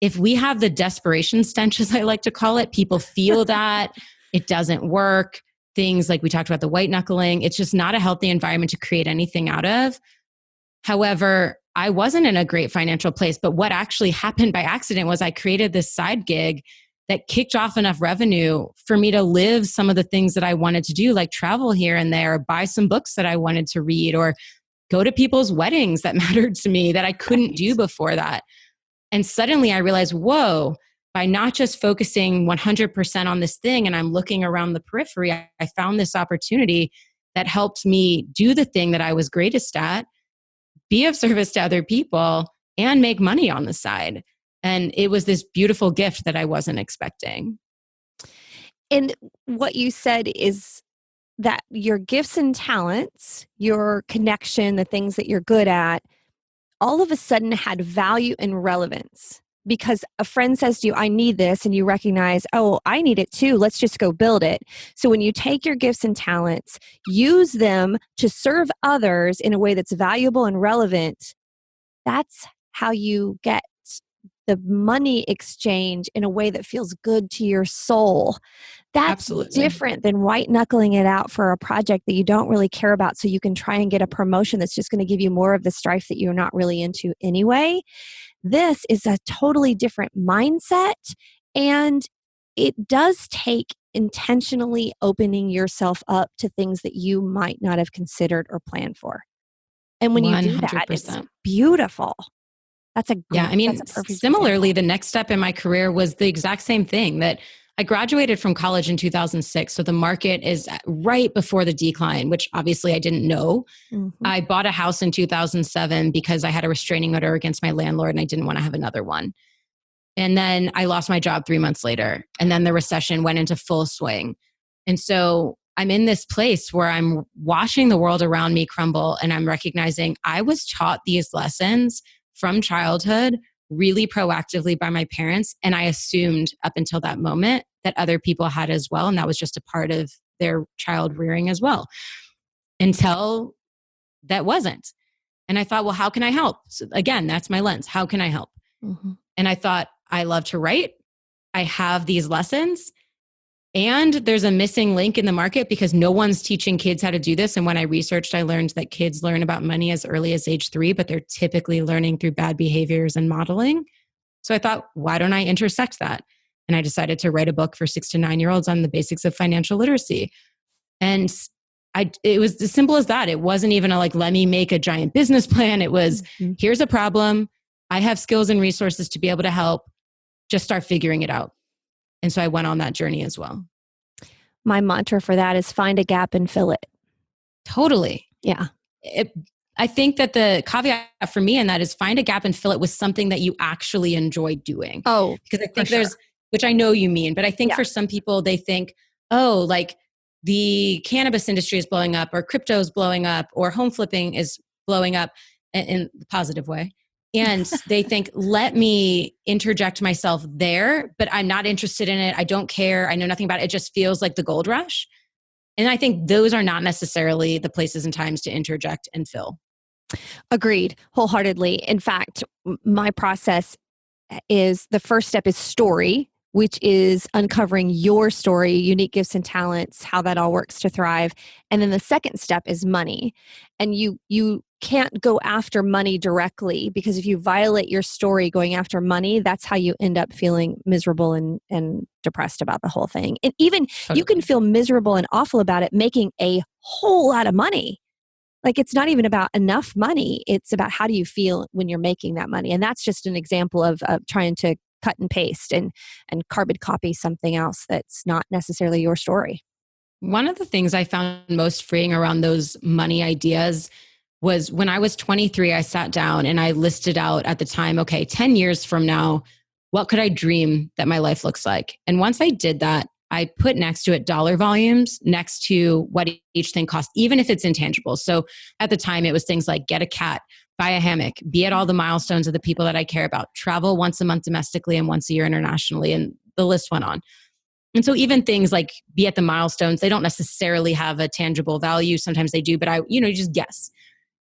if we have the desperation stench, as I like to call it, people feel that. It doesn't work. Things like we talked about the white knuckling, it's just not a healthy environment to create anything out of. However, I wasn't in a great financial place, but what actually happened by accident was I created this side gig that kicked off enough revenue for me to live some of the things that I wanted to do, like travel here and there, buy some books that I wanted to read, or go to people's weddings that mattered to me that I couldn't do before that. And suddenly I realized, whoa, by not just focusing 100% on this thing and I'm looking around the periphery, I found this opportunity that helped me do the thing that I was greatest at, be of service to other people, and make money on the side. And it was this beautiful gift that I wasn't expecting. And what you said is that your gifts and talents, your connection, the things that you're good at, all of a sudden had value and relevance. Because a friend says to you, I need this, and you recognize, oh, I need it too. Let's just go build it. So when you take your gifts and talents, use them to serve others in a way that's valuable and relevant, that's how you get the money exchange in a way that feels good to your soul. That's Absolutely different than white knuckling it out for a project that you don't really care about so you can try and get a promotion that's just going to give you more of the strife that you're not really into anyway. This is a totally different mindset, and it does take intentionally opening yourself up to things that you might not have considered or planned for. And when you do that, it's beautiful. That's a perfect example. Similarly, the next step in my career was the exact same thing, that I graduated from college in 2006. So the market is right before the decline, which obviously I didn't know. Mm-hmm. I bought a house in 2007 because I had a restraining order against my landlord and I didn't want to have another one. And then I lost my job 3 months later. And then the recession went into full swing. And so I'm in this place where I'm watching the world around me crumble and I'm recognizing I was taught these lessons from childhood really proactively by my parents. And I assumed up until that moment that other people had as well. And that was just a part of their child rearing as well. Until that wasn't. And I thought, well, how can I help? So again, that's my lens. How can I help? Mm-hmm. And I thought, I love to write. I have these lessons. And there's a missing link in the market because no one's teaching kids how to do this. And when I researched, I learned that kids learn about money as early as age 3, but they're typically learning through bad behaviors and modeling. So I thought, why don't I intersect that? And I decided to write a book for 6 to 9-year-olds on the basics of financial literacy. And it was as simple as that. It wasn't even let me make a giant business plan. It was, here's a problem. I have skills and resources to be able to help. Just start figuring it out. And so I went on that journey as well. My mantra for that is find a gap and fill it. Totally. Yeah. I think that the caveat for me in that is find a gap and fill it with something that you actually enjoy doing. Oh, because I think there's, which I know you mean, but I think for some people, they think, oh, the cannabis industry is blowing up or crypto is blowing up or home flipping is blowing up in the positive way. And they think, let me interject myself there, but I'm not interested in it. I don't care. I know nothing about it. It just feels like the gold rush. And I think those are not necessarily the places and times to interject and fill. Agreed, wholeheartedly. In fact, my process is the first step is story, which is uncovering your story, unique gifts and talents, how that all works to thrive. And then the second step is money. And you can't go after money directly because if you violate your story going after money, that's how you end up feeling miserable and depressed about the whole thing. And even you can feel miserable and awful about it making a whole lot of money. It's not even about enough money. It's about how do you feel when you're making that money. And that's just an example of trying to cut and paste and carbon copy something else that's not necessarily your story. One of the things I found most freeing around those money ideas was when I was 23, I sat down and I listed out at the time, okay, 10 years from now, what could I dream that my life looks like? And once I did that, I put next to it dollar volumes next to what each thing costs, even if it's intangible. So at the time, it was things like get a cat, buy a hammock, be at all the milestones of the people that I care about, travel once a month domestically and once a year internationally. And the list went on. And so even things like be at the milestones, they don't necessarily have a tangible value. Sometimes they do, but you just guess.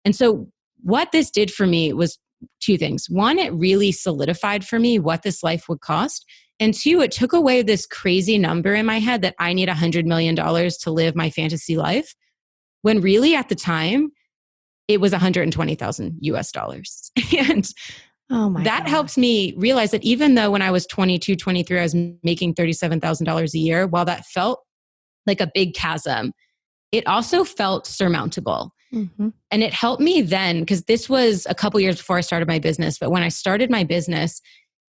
And so what this did for me was 2 things. 1, it really solidified for me what this life would cost. And 2, it took away this crazy number in my head that I need $100 million to live my fantasy life. When really at the time, it was $120,000 US. And that helps me realize that even though when I was 22, 23, I was making $37,000 a year, while that felt like a big chasm, it also felt surmountable. Mm-hmm. And it helped me then, because this was a couple years before I started my business. But when I started my business,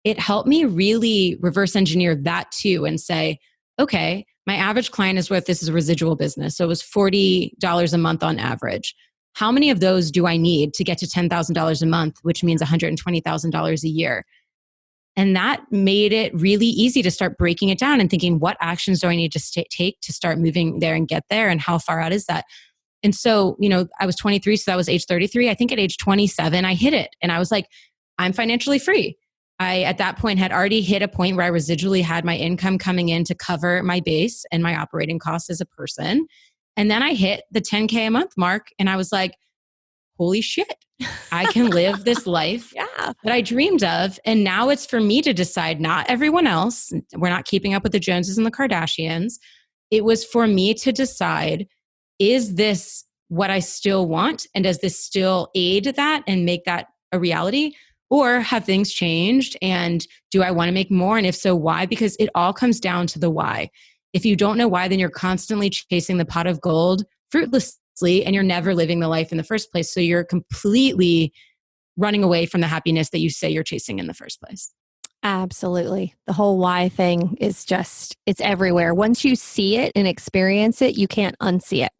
it helped me really reverse engineer that too and say, okay, my average client is worth, this is a residual business. So it was $40 a month on average. How many of those do I need to get to $10,000 a month, which means $120,000 a year? And that made it really easy to start breaking it down and thinking, what actions do I need to take to start moving there and get there? And how far out is that? And so, I was 23, so that was age 33. I think at age 27, I hit it. And I was like, I'm financially free. I, at that point, had already hit a point where I residually had my income coming in to cover my base and my operating costs as a person. And then I hit the 10K a month mark and I was like, holy shit, I can live this life that I dreamed of. And now it's for me to decide, not everyone else. We're not keeping up with the Joneses and the Kardashians. It was for me to decide, is this what I still want? And does this still aid that and make that a reality? Or have things changed? And do I want to make more? And if so, why? Because it all comes down to the why. If you don't know why, then you're constantly chasing the pot of gold fruitlessly and you're never living the life in the first place. So you're completely running away from the happiness that you say you're chasing in the first place. Absolutely. The whole why thing is just, it's everywhere. Once you see it and experience it, you can't unsee it.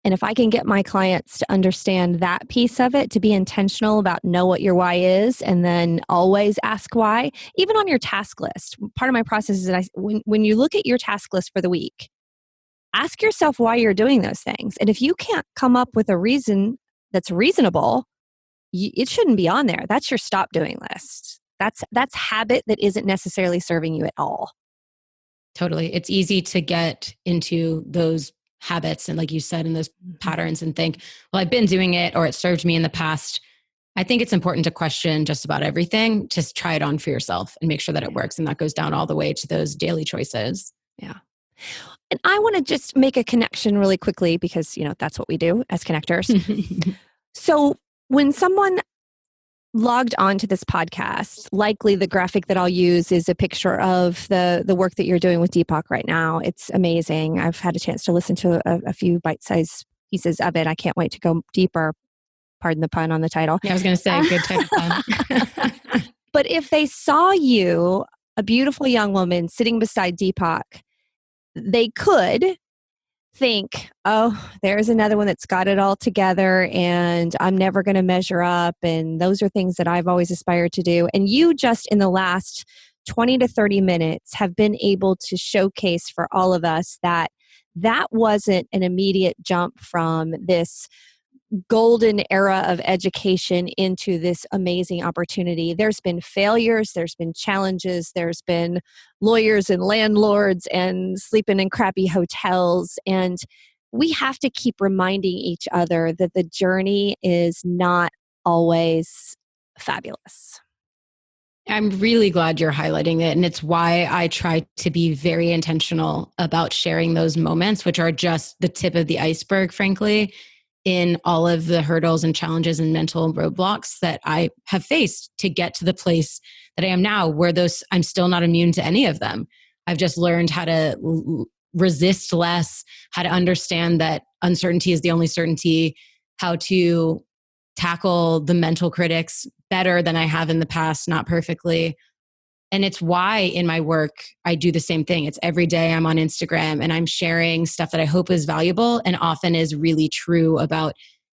And if I can get my clients to understand that piece of it, to be intentional about know what your why is, and then always ask why, even on your task list. Part of my process is that when you look at your task list for the week, ask yourself why you're doing those things. And if you can't come up with a reason that's reasonable, it shouldn't be on there. That's your stop doing list. That's habit that isn't necessarily serving you at all. Totally. It's easy to get into those habits and, like you said, in those patterns and think, well, I've been doing it or it served me in the past. I think it's important to question just about everything. Just try it on for yourself and make sure that it works. And that goes down all the way to those daily choices. Yeah. And I want to just make a connection really quickly because, that's what we do as connectors. So when someone logged on to this podcast, likely the graphic that I'll use is a picture of the work that you're doing with Deepak right now. It's amazing. I've had a chance to listen to a few bite-sized pieces of it. I can't wait to go deeper. Pardon the pun on the title. Yeah, I was going to say, good title pun. But if they saw you, a beautiful young woman sitting beside Deepak, they could think, oh, there's another one that's got it all together and I'm never going to measure up. And those are things that I've always aspired to do. And you just in the last 20 to 30 minutes have been able to showcase for all of us that wasn't an immediate jump from this golden era of education into this amazing opportunity. There's been failures, there's been challenges, there's been lawyers and landlords and sleeping in crappy hotels. And we have to keep reminding each other that the journey is not always fabulous. I'm really glad you're highlighting it. And it's why I try to be very intentional about sharing those moments, which are just the tip of the iceberg, frankly, in all of the hurdles and challenges and mental roadblocks that I have faced to get to the place that I am now, where I'm still not immune to any of them. I've just learned how to resist less, how to understand that uncertainty is the only certainty, how to tackle the mental critics better than I have in the past, not perfectly. And it's why in my work, I do the same thing. It's every day I'm on Instagram and I'm sharing stuff that I hope is valuable and often is really true about,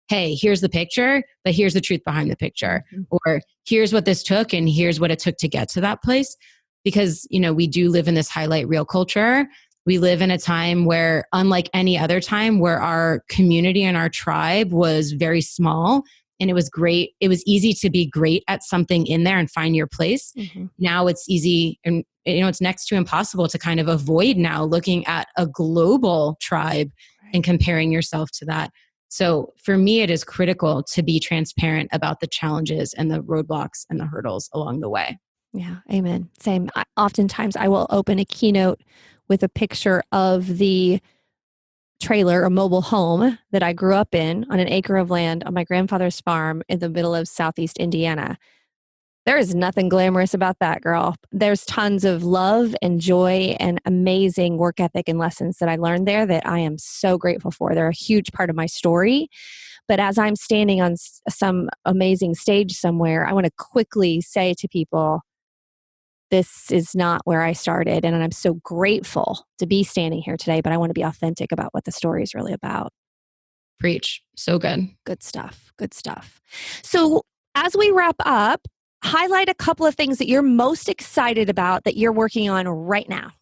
hey, here's the picture, but here's the truth behind the picture. Mm-hmm. Or here's what this took and here's what it took to get to that place. Because, we do live in this highlight reel culture. We live in a time where, unlike any other time, where our community and our tribe was very small, and it was great. It was easy to be great at something in there and find your place. Mm-hmm. Now it's easy and it's next to impossible to kind of avoid now looking at a global tribe and comparing yourself to that. So for me, it is critical to be transparent about the challenges and the roadblocks and the hurdles along the way. Yeah, amen. Same. Oftentimes I will open a keynote with a picture of the trailer, a mobile home that I grew up in on an acre of land on my grandfather's farm in the middle of Southeast Indiana. There is nothing glamorous about that, girl. There's tons of love and joy and amazing work ethic and lessons that I learned there that I am so grateful for. They're a huge part of my story. But as I'm standing on some amazing stage somewhere, I want to quickly say to people, this is not where I started. And I'm so grateful to be standing here today, but I want to be authentic about what the story is really about. Preach. So good. Good stuff. Good stuff. So as we wrap up, highlight a couple of things that you're most excited about that you're working on right now.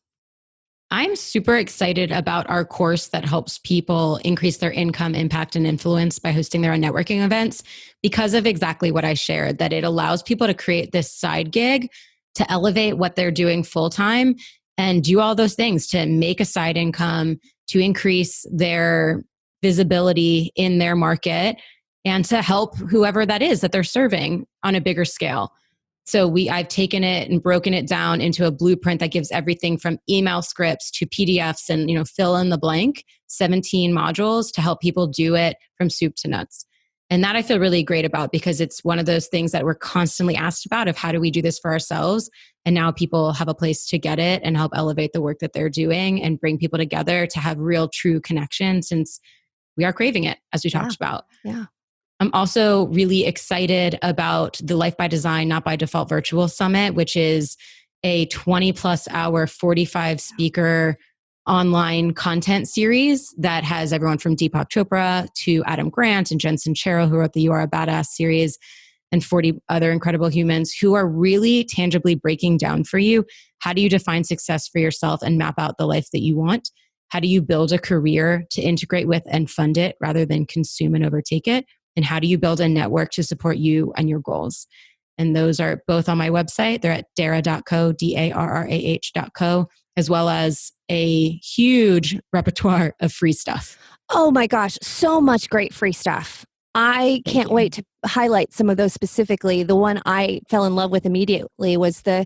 I'm super excited about our course that helps people increase their income, impact, and influence by hosting their own networking events because of exactly what I shared, that it allows people to create this side gig to elevate what they're doing full-time and do all those things to make a side income, to increase their visibility in their market, and to help whoever that is that they're serving on a bigger scale. So I've taken it and broken it down into a blueprint that gives everything from email scripts to PDFs and, fill in the blank, 17 modules to help people do it from soup to nuts. And that I feel really great about because it's one of those things that we're constantly asked about of how do we do this for ourselves? And now people have a place to get it and help elevate the work that they're doing and bring people together to have real, true connection since we are craving it, as we talked about. Yeah. I'm also really excited about the Life by Design, Not by Default Virtual Summit, which is a 20 plus hour, 45 speaker online content series that has everyone from Deepak Chopra to Adam Grant and Jen Sincero, who wrote the You Are a Badass series, and 40 other incredible humans who are really tangibly breaking down for you. How do you define success for yourself and map out the life that you want? How do you build a career to integrate with and fund it rather than consume and overtake it? And how do you build a network to support you and your goals? And those are both on my website. They're at darrah.co, darrah.co, as well as a huge repertoire of free stuff. Oh my gosh, so much great free stuff. I can't wait to highlight some of those specifically. The one I fell in love with immediately was the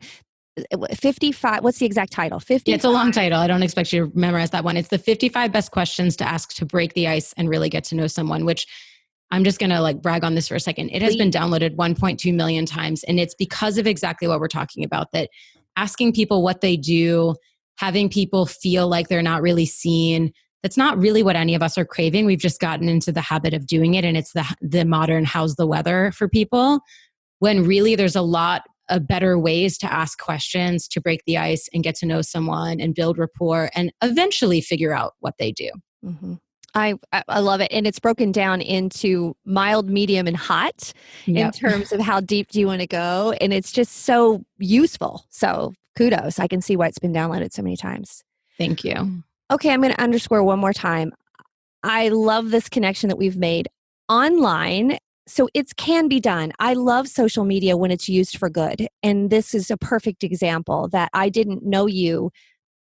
55. What's the exact title? 50. Yeah, it's a long title. I don't expect you to memorize that one. It's the 55 best questions to ask to break the ice and really get to know someone, which I'm just going to brag on this for a second. It has been downloaded 1.2 million times. And it's because of exactly what we're talking about, that asking people what they do, having people feel like they're not really seen, that's not really what any of us are craving. We've just gotten into the habit of doing it. And it's the modern how's the weather for people, when really there's a lot of better ways to ask questions, to break the ice and get to know someone and build rapport and eventually figure out what they do. Mm-hmm. I love it. And it's broken down into mild, medium, and hot in terms of how deep do you want to go. And it's just so useful. So kudos. I can see why it's been downloaded so many times. Thank you. Okay, I'm going to underscore one more time. I love this connection that we've made online. So it can be done. I love social media when it's used for good. And this is a perfect example that I didn't know you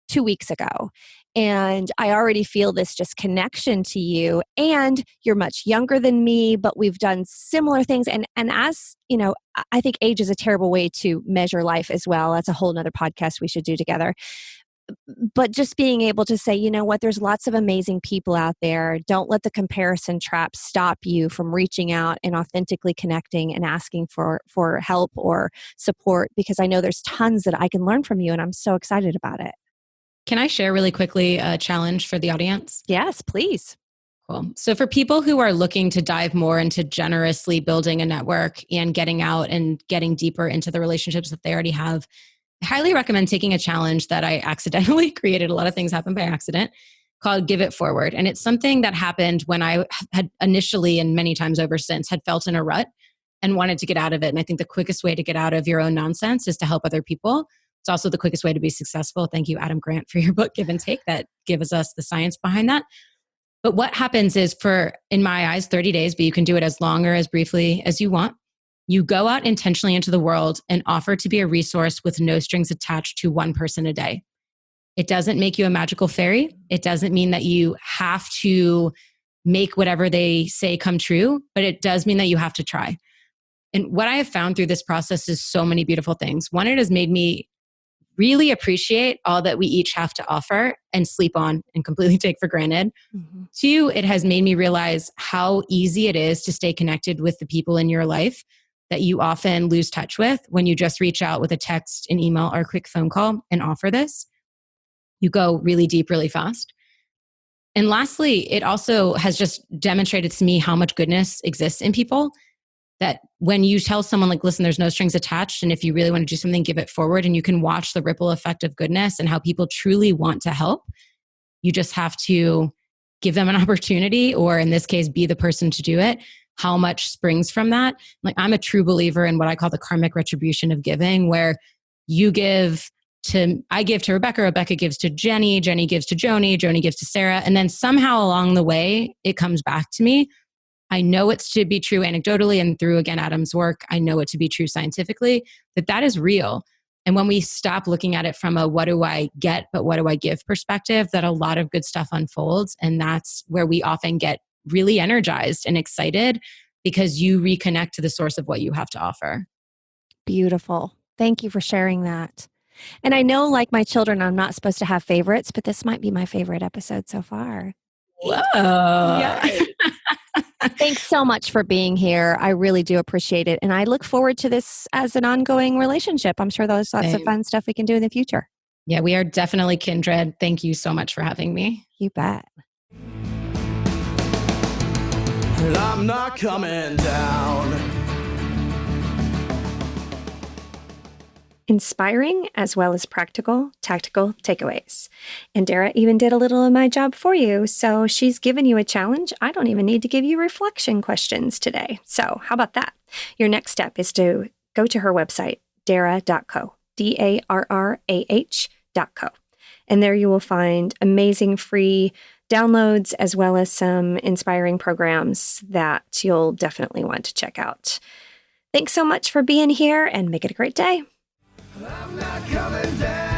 2 weeks ago. And I already feel this just connection to you. And you're much younger than me, but we've done similar things. And as you know, I think age is a terrible way to measure life as well. That's a whole nother podcast we should do together. But just being able to say, you know what, there's lots of amazing people out there. Don't let the comparison trap stop you from reaching out and authentically connecting and asking for help or support, because I know there's tons that I can learn from you, and I'm so excited about it. Can I share really quickly a challenge for the audience? Yes, please. Cool. So for people who are looking to dive more into generously building a network and getting out and getting deeper into the relationships that they already have, I highly recommend taking a challenge that I accidentally created. A lot of things happen by accident, called Give It Forward. And it's something that happened when I had initially, and many times over since, had felt in a rut and wanted to get out of it. And I think the quickest way to get out of your own nonsense is to help other people. It's also the quickest way to be successful. Thank you, Adam Grant, for your book, Give and Take, that gives us the science behind that. But what happens is, for, in my eyes, 30 days, but you can do it as long or as briefly as you want. You go out intentionally into the world and offer to be a resource with no strings attached to one person a day. It doesn't make you a magical fairy. It doesn't mean that you have to make whatever they say come true, but it does mean that you have to try. And what I have found through this process is so many beautiful things. One, it has made me really appreciate all that we each have to offer and sleep on and completely take for granted. Mm-hmm. Two, it has made me realize how easy it is to stay connected with the people in your life that you often lose touch with when you just reach out with a text, an email, or a quick phone call and offer this. You go really deep, really fast. And lastly, it also has just demonstrated to me how much goodness exists in people, that when you tell someone, listen, there's no strings attached, and if you really want to do something, give it forward, and you can watch the ripple effect of goodness and how people truly want to help. You just have to give them an opportunity, or in this case, be the person to do it. How much springs from that? I'm a true believer in what I call the karmic retribution of giving, where I give to Rebecca, Rebecca gives to Jenny, Jenny gives to Joni, Joni gives to Sarah. And then somehow along the way, it comes back to me. I know it's to be true anecdotally, and through, again, Adam's work, I know it to be true scientifically, that is real. And when we stop looking at it from a what do I get, but what do I give perspective, that a lot of good stuff unfolds. And that's where we often get really energized and excited, because you reconnect to the source of what you have to offer. Beautiful. Thank you for sharing that. And I know, like my children, I'm not supposed to have favorites, but this might be my favorite episode so far. Whoa. Yeah. Thanks so much for being here. I really do appreciate it. And I look forward to this as an ongoing relationship. I'm sure there's lots of fun stuff we can do in the future. Yeah, we are definitely kindred. Thank you so much for having me. You bet. and I'm not coming down. Inspiring as well as practical, tactical takeaways. And Darrah even did a little of my job for you, so she's given you a challenge. I don't even need to give you reflection questions today. So how about that? Your next step is to go to her website, darrah.co, darrah.co. And there you will find amazing free downloads as well as some inspiring programs that you'll definitely want to check out. Thanks so much for being here and make it a great day. I'm not coming down.